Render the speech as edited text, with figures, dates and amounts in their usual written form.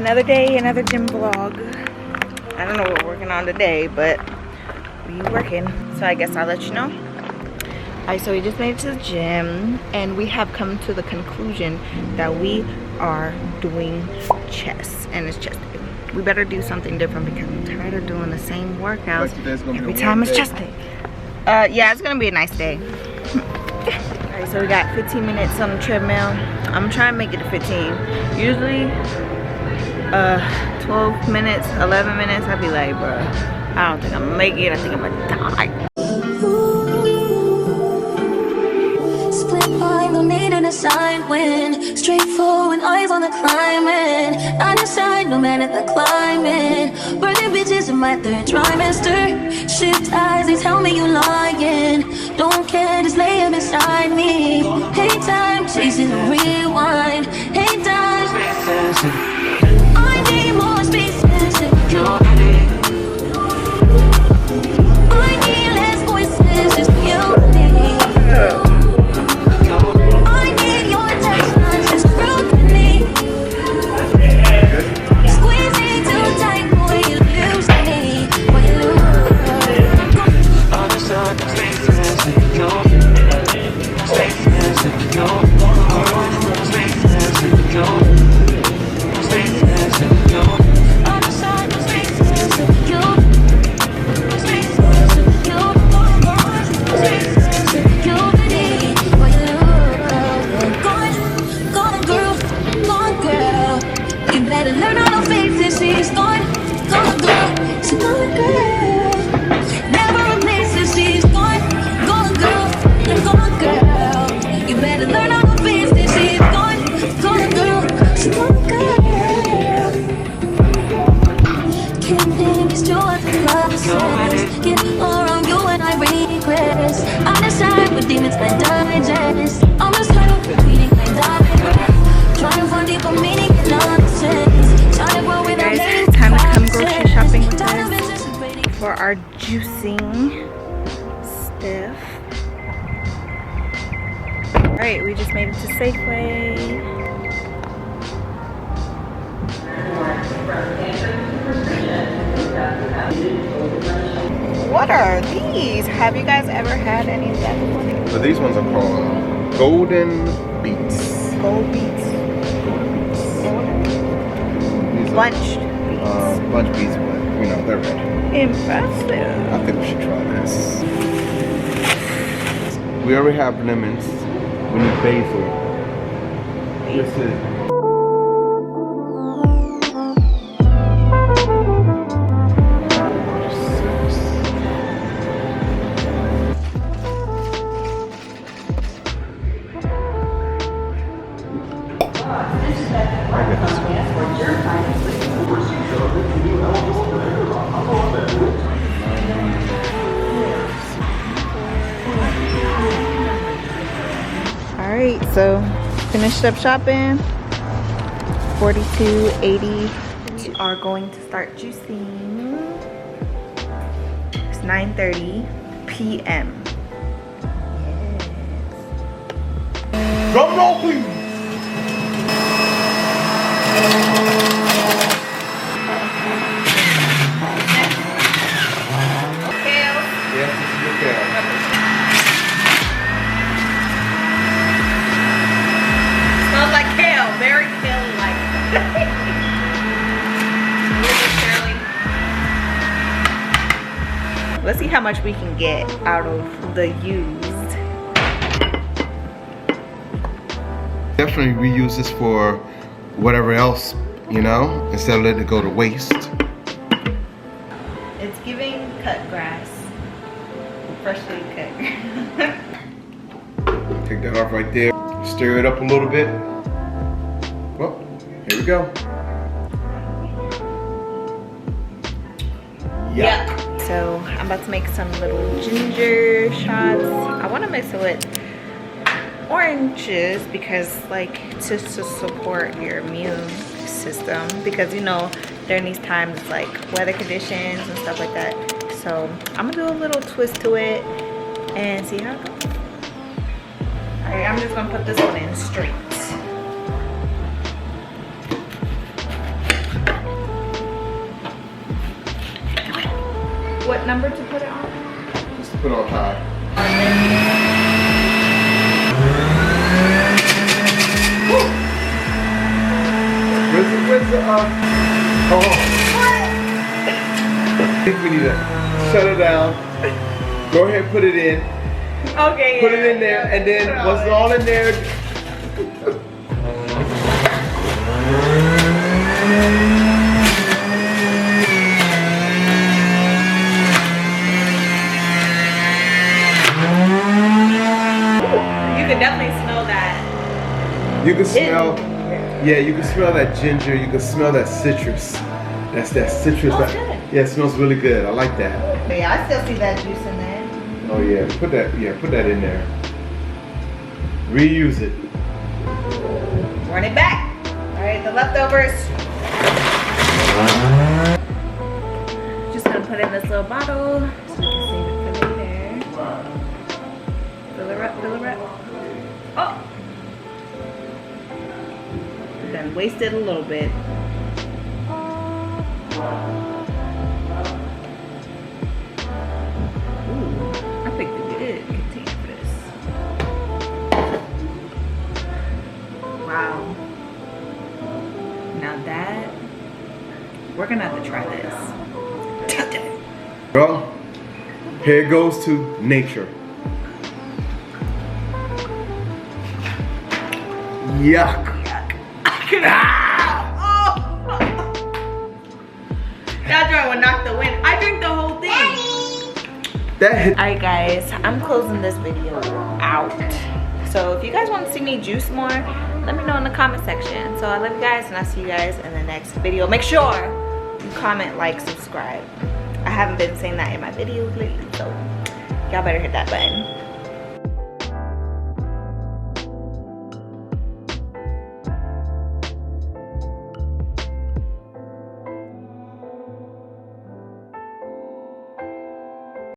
Another day, another gym vlog. I don't know what we're working on today, but we working. So I guess I'll let you know. Alright, so we just made it to the gym and we have come to the conclusion that we are doing chest, and it's chest day. We better do something different because I'm tired of doing the same workouts every time it's chest day. Yeah, it's gonna be a nice day. Alright, so we got 15 minutes on the treadmill. I'm trying to make it to 15. Usually 12 minutes, 11 minutes, I'd be like, bro, I don't think I'm gonna make it. I think I'm gonna die. Split line, no need an assignment. Straightforward, eyes on the climbing. I decide, no man at the climbing. Burning bitches in my third trimester. Shift eyes, they tell me you lying. Don't care, just lay him beside me. Hey time, chasing the rewind. Hey time, I need more space and security. I need less voices, just you and me. I need your touch, not just scrutiny. Squeezing too tight, boy, you lose me. Boy, you lose me. Get around you and I regress. I decide with demons I digest. I'm just tired of repeating my diagram. Trying to find deeper meaning in nonsense. Trying to grow without letting time to come grocery shopping with us for our juicing stuff. Alright, we just made it to Safeway. What are these? Have you guys ever had any of that before? So these ones are called Golden Beets. Gold beets. Bunched beets. Bunch beets, but you know, they're red. Impressive. I think we should try this. We already have lemons. We need basil. This is Alright, so finished up shopping. $42.80. We are going to start juicing. It's 9:30 p.m. Yes. drum roll, please. Kale. Yes, this is your kale. Smells like kale, very kale-like. Let's see how much we can get out of the used. Definitely reuse this for whatever else, you know, instead of letting it go to waste. It's giving cut grass, freshly cut. Take that off right there. Stir it up a little bit. Well, here we go. Yuck. So I'm about to make some little ginger shots. I want to mix it with oranges because like to support your immune system, because you know during these times like weather conditions and stuff like that. So I'm gonna do a little twist to it and see how it goes. Alright, I'm just gonna put this one in straight. what number to put it on? Just put on high. Where's the oh. I think we need to shut it down. Go ahead and put it in. Okay. Put it in there, and then once it's all in there. You can definitely smell that. You can smell, yeah, you can smell that ginger. You can smell that citrus. That's that citrus. Smells good. Yeah, it smells really good. I like that. Yeah, I still see that juice in there. Oh yeah, put that in there. Reuse it. Run it back. All right, the leftovers. Just gonna put in this little bottle so we can save it for later. Fill her up, fill her up. Oh! Then wasted a little bit. Ooh, I picked a good container for this. Wow. Now that, we're gonna have to try this. Well, here it goes to nature. Yuck. That joint would knock the wind. I drink the whole thing. That hit. Alright guys, I'm closing this video out. So if you guys want to see me juice more, let me know in the comment section. So I love you guys and I'll see you guys in the next video. Make sure you comment, like, subscribe. I haven't been saying that in my videos lately, so y'all better hit that button.